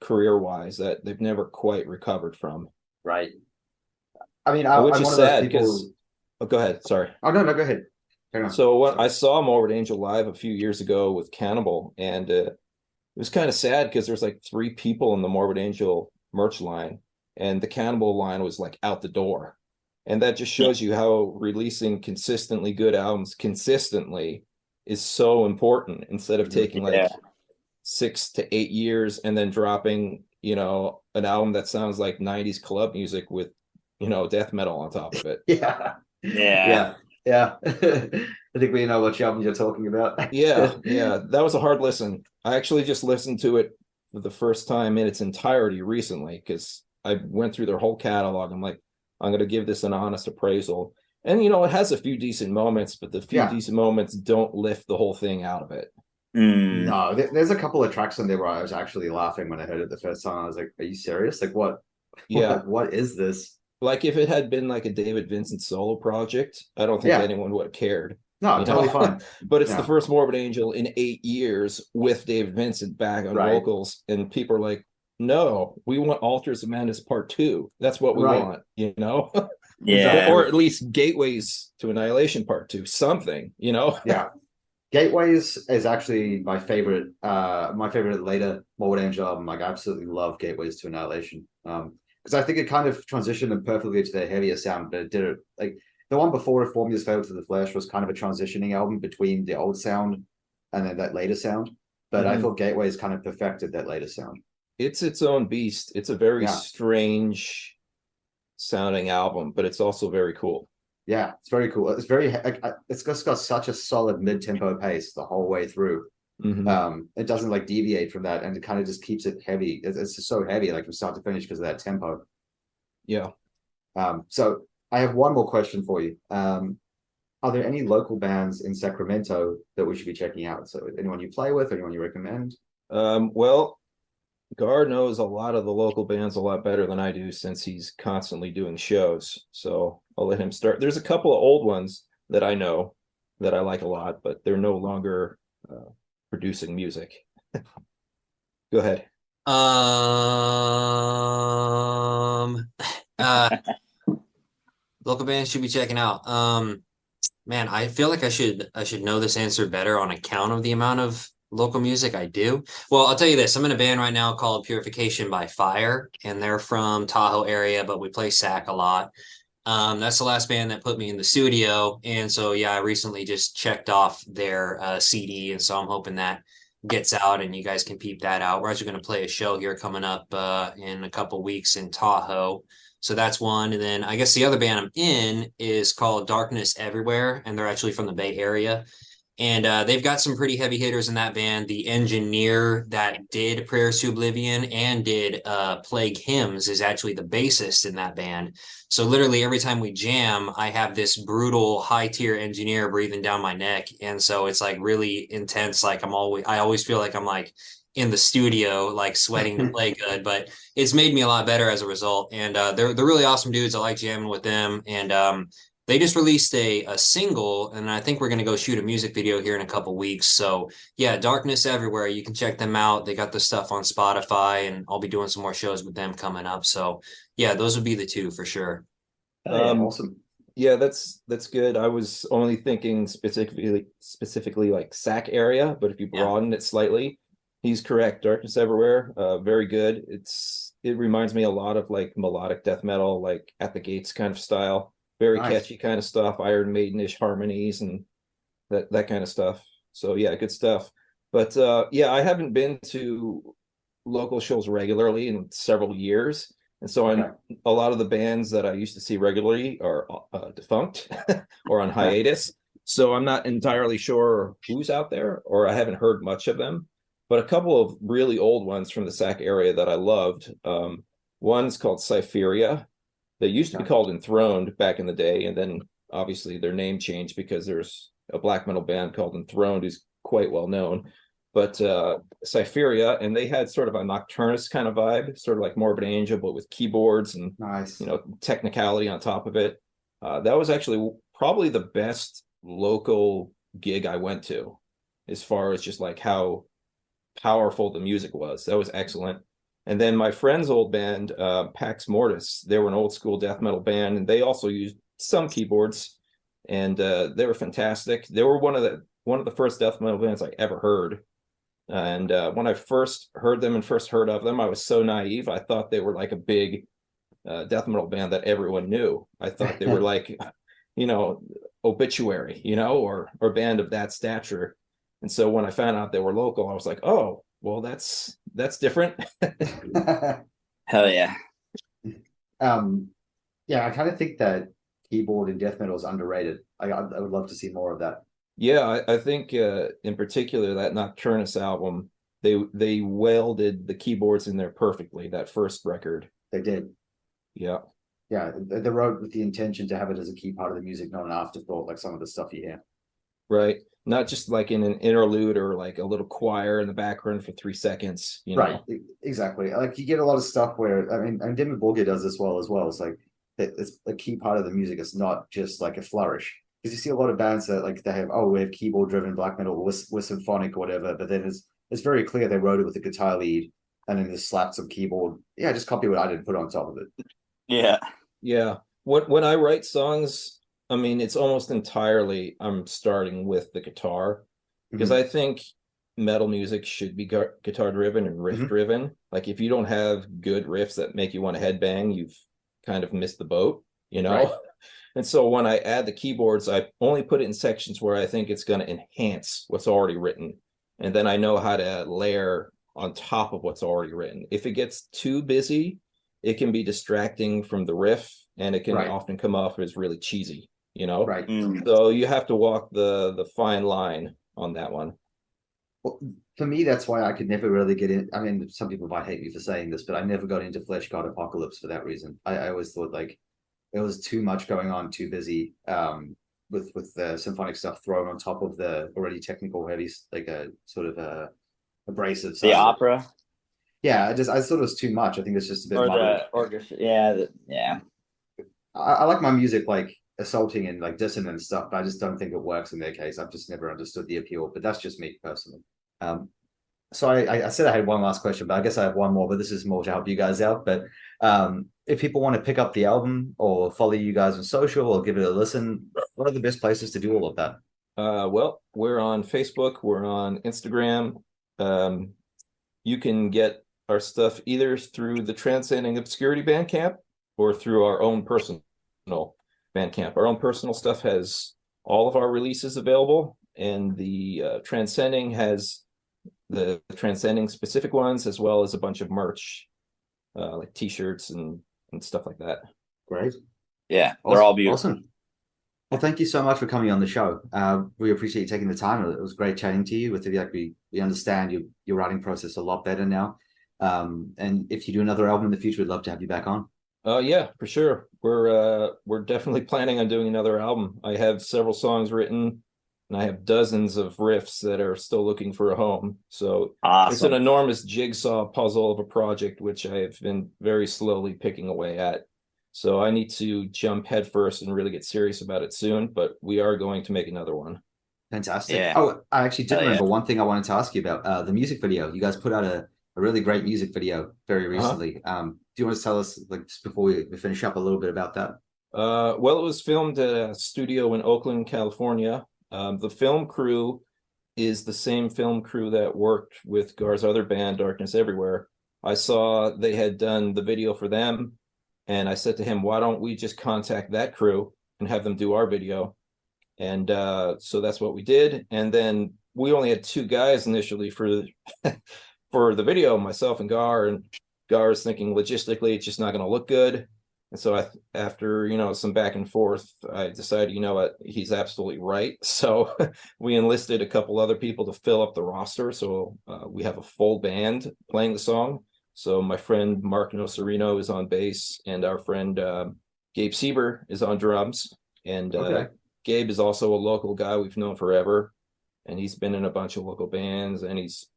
Speaker 5: career wise that they've never quite recovered from.
Speaker 4: Right. I mean,
Speaker 5: which is sad because. Oh, go ahead. Sorry.
Speaker 4: Oh no, go ahead.
Speaker 5: So when I saw Morbid Angel live a few years ago with Cannibal, and it was kind of sad because there's like 3 people in the Morbid Angel merch line, and the Cannibal line was like out the door. And that just shows you how releasing consistently good albums consistently is so important, instead of taking like 6 to 8 years and then dropping, an album that sounds like 90s club music with, death metal on top of it.
Speaker 4: Yeah. I think we know what album you're talking about.
Speaker 5: Yeah. That was a hard listen. I actually just listened to it for the first time in its entirety recently because I went through their whole catalog. I'm like, I'm going to give this an honest appraisal. And, it has a few decent moments, but the few decent moments don't lift the whole thing out of it.
Speaker 4: No, there's a couple of tracks on there where I was actually laughing when I heard it the first time. I was like, are you serious? Like, what?
Speaker 5: Yeah.
Speaker 4: What is this?
Speaker 5: Like, if it had been like a David Vincent solo project, I don't think anyone would have cared.
Speaker 4: No, totally fine.
Speaker 5: But it's the first Morbid Angel in 8 years with David Vincent back on vocals, and people are like, no, we want Altars of Madness Part 2. That's what we want,
Speaker 2: Yeah.
Speaker 5: Or at least Gateways to Annihilation Part 2, something,
Speaker 4: Yeah. Gateways is actually my favorite later Morbid Angel album. Like, I absolutely love Gateways to Annihilation. Because I think it kind of transitioned them perfectly to their heavier sound, but it did it like the one before it, Formulas Failed to the Flesh, was kind of a transitioning album between the old sound and then that later sound. But I thought Gateways kind of perfected that later sound. It's
Speaker 5: its own beast. It's a very strange sounding album, but it's also very cool.
Speaker 4: Yeah, it's very cool. It's just got such a solid mid-tempo pace the whole way through. It doesn't like deviate from that, and it kind of just keeps it heavy. It's just so heavy, like from start to finish, because of that tempo. Yeah. So I have one more question for you. Are there any local bands in Sacramento that we should be checking out? So anyone you play with, anyone you recommend?
Speaker 5: Well, Gar knows a lot of the local bands a lot better than I do since he's constantly doing shows. So I'll let him start. There's a couple of old ones that I know that I like a lot, but they're no longer producing music. Go ahead.
Speaker 6: Uh, local bands should be checking out. Man, I feel like I should know this answer better on account of the amount of local music I do. Well, I'll tell you this. I'm in a band right now called Purification by Fire, and they're from Tahoe area, but we play Sac a lot. That's the last band that put me in the studio. And so, yeah, I recently just checked off their CD. And so I'm hoping that gets out and you guys can peep that out. We're actually going to play a show here coming up in a couple weeks in Tahoe. So that's one. And then I guess the other band I'm in is called Darkness Everywhere. And they're actually from the Bay Area. And they've got some pretty heavy hitters in that band. The engineer that did Prayers to Oblivion and did Plague Hymns is actually the bassist in that band. So literally every time we jam, I have this brutal high tier engineer breathing down my neck. And so it's like really intense. Like I always feel like I'm like in the studio, like sweating to play good, but it's made me a lot better as a result. And they're really awesome dudes. I like jamming with them. And they just released a single, and I think we're going to go shoot a music video here in a couple weeks. So yeah, Darkness Everywhere. You can check them out. They got the stuff on Spotify, and I'll be doing some more shows with them coming up. So yeah, those would be the two for sure.
Speaker 4: Awesome.
Speaker 5: Yeah, that's good. I was only thinking specifically like Sac area, but if you broaden it slightly, he's correct. Darkness Everywhere, very good. It reminds me a lot of like melodic death metal, like At the Gates kind of style. Very catchy kind of stuff, Iron Maidenish harmonies and that kind of stuff. So yeah, good stuff. But yeah, I haven't been to local shows regularly in several years. And so a lot of the bands that I used to see regularly are defunct or on hiatus. So I'm not entirely sure who's out there, or I haven't heard much of them. But a couple of really old ones from the Sac area that I loved. One's called Cypheria. They used to be called Enthroned back in the day, and then obviously their name changed because there's a black metal band called Enthroned who's quite well known. But Cypheria, and they had sort of a Nocturnus kind of vibe, sort of like Morbid Angel, but with keyboards and technicality on top of it. That was actually probably the best local gig I went to, as far as just like how powerful the music was. That was excellent. And then my friend's old band, Pax Mortis, they were an old school death metal band, and they also used some keyboards, and they were fantastic. They were one of the first death metal bands I ever heard. And when I first heard them and first heard of them, I was so naive. I thought they were like a big death metal band that everyone knew. I thought they were like, Obituary, or band of that stature. And so when I found out they were local, I was like, oh, well, that's different.
Speaker 2: Hell yeah.
Speaker 4: Yeah, I kind of think that keyboard in death metal is underrated. I would love to see more of that.
Speaker 5: Yeah, I think in particular that Nocturnus album, they welded the keyboards in there perfectly, that first record.
Speaker 4: They did.
Speaker 5: Yeah.
Speaker 4: Yeah, they wrote with the intention to have it as a key part of the music, not an afterthought like some of the stuff you hear.
Speaker 5: Right. Not just like in an interlude or like a little choir in the background for 3 seconds.
Speaker 4: Right. Exactly. Like you get a lot of stuff where, and Dimmu Borgir does this well as well. It's like it's a key part of the music. It's not just like a flourish. Because you see a lot of bands that like we have keyboard driven black metal, we're symphonic or whatever, but then it's very clear they wrote it with a guitar lead and then just slapped some keyboard. Yeah, just copy what I did, put on top of it.
Speaker 2: Yeah.
Speaker 5: Yeah. When I write songs, I mean, it's almost entirely I'm starting with the guitar, because I think metal music should be guitar driven and riff driven. Like if you don't have good riffs that make you want to headbang, you've kind of missed the boat, Right. And so when I add the keyboards, I only put it in sections where I think it's going to enhance what's already written. And then I know how to layer on top of what's already written. If it gets too busy, it can be distracting from the riff, and it can often come off as really cheesy,
Speaker 4: Right.
Speaker 5: So you have to walk the fine line on that one.
Speaker 4: Well, for me, that's why I could never really get in. I mean, some people might hate me for saying this, but I never got into Flesh God Apocalypse for that reason. I always thought like there was too much going on, too busy with the symphonic stuff thrown on top of the already technical heavy, like a sort of abrasive side.
Speaker 2: The opera.
Speaker 4: Yeah, I thought it was too much. I think it's just a bit
Speaker 2: Or
Speaker 4: muddled.
Speaker 2: the orchestra. Yeah, yeah.
Speaker 4: I like my music like assaulting and like dissonant and stuff, but I just don't think it works in their case. I've just never understood the appeal, but that's just me personally. So I said I had one last question, but I guess I have one more, but this is more to help you guys out. But if people want to pick up the album or follow you guys on social or give it a listen, what are the best places to do all of that?
Speaker 5: Well, we're on Facebook, we're on Instagram. You can get our stuff either through the Transcending Obscurity Bandcamp or through our own personal Bandcamp. Our own personal stuff has all of our releases available, and the Transcending has the Transcending specific ones, as well as a bunch of merch, like t-shirts and stuff like that.
Speaker 4: Great.
Speaker 2: Yeah,
Speaker 4: Awesome.
Speaker 2: they're all beautiful.
Speaker 4: Awesome. Well, thank you so much for coming on the show. We appreciate you taking the time. It was great chatting to you. We understand your writing process a lot better now. And if you do another album in the future, we'd love to have you back on.
Speaker 5: Yeah, for sure. We're definitely planning on doing another album. I have several songs written, and I have dozens of riffs that are still looking for a home. So It's an enormous jigsaw puzzle of a project, which I have been very slowly picking away at. So I need to jump headfirst and really get serious about it soon, but we are going to make another one.
Speaker 4: Fantastic.
Speaker 2: Yeah.
Speaker 4: Oh, I actually did
Speaker 2: Hell yeah.
Speaker 4: remember one thing I wanted to ask you about, the music video. You guys put out a really great music video very recently. Do you want to tell us, like, just before we finish up, a little bit about that?
Speaker 5: Well, it was filmed at a studio in Oakland, California. The film crew is the same film crew that worked with Gar's other band, Darkness Everywhere. I saw they had done the video for them, and I said to him, why don't we just contact that crew and have them do our video? And so that's what we did. And then we only had two guys initially for for the video, myself and Gar. And Gar's thinking logistically, it's just not going to look good. And so after, some back and forth, I decided, you know what, he's absolutely right. So we enlisted a couple other people to fill up the roster. So we have a full band playing the song. So my friend Mark Nocerino is on bass, and our friend Gabe Sieber is on drums. And Gabe is also a local guy we've known forever. And he's been in a bunch of local bands, and he's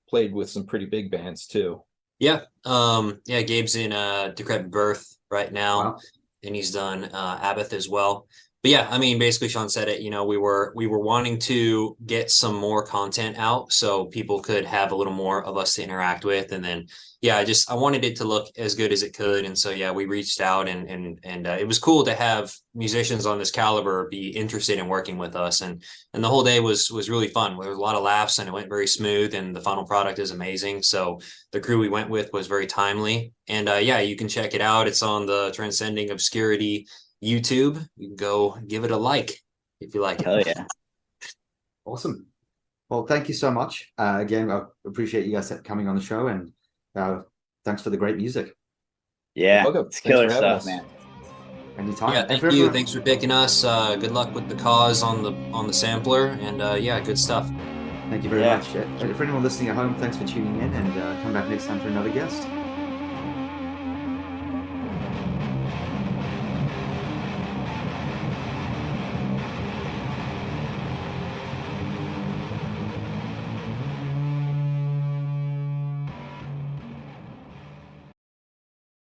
Speaker 5: played with some pretty big bands too.
Speaker 6: Yeah. Gabe's in Decrepit Birth right now.
Speaker 4: Wow.
Speaker 6: And he's done Abath as well. But yeah, I mean, basically Sean said it, we were wanting to get some more content out so people could have a little more of us to interact with. And then, yeah, I wanted it to look as good as it could. And so, yeah, we reached out and it was cool to have musicians on this caliber be interested in working with us. And the whole day was really fun. There was a lot of laughs, and it went very smooth, and the final product is amazing. So the crew we went with was very timely. And you can check it out. It's on the Transcending Obscurity YouTube. You can go give it a like if you like it.
Speaker 2: Hell yeah.
Speaker 4: Awesome. Well, thank you so much. Again, I appreciate you guys coming on the show, and thanks for the great music.
Speaker 2: Yeah, it's killer
Speaker 5: for having
Speaker 2: stuff,
Speaker 5: us.
Speaker 2: man.
Speaker 4: Anytime.
Speaker 6: Yeah, thank you. Thanks for picking us. Good luck with the cause on the sampler, and good stuff.
Speaker 4: Thank you very much. For anyone listening at home, thanks for tuning in, and come back next time for another guest.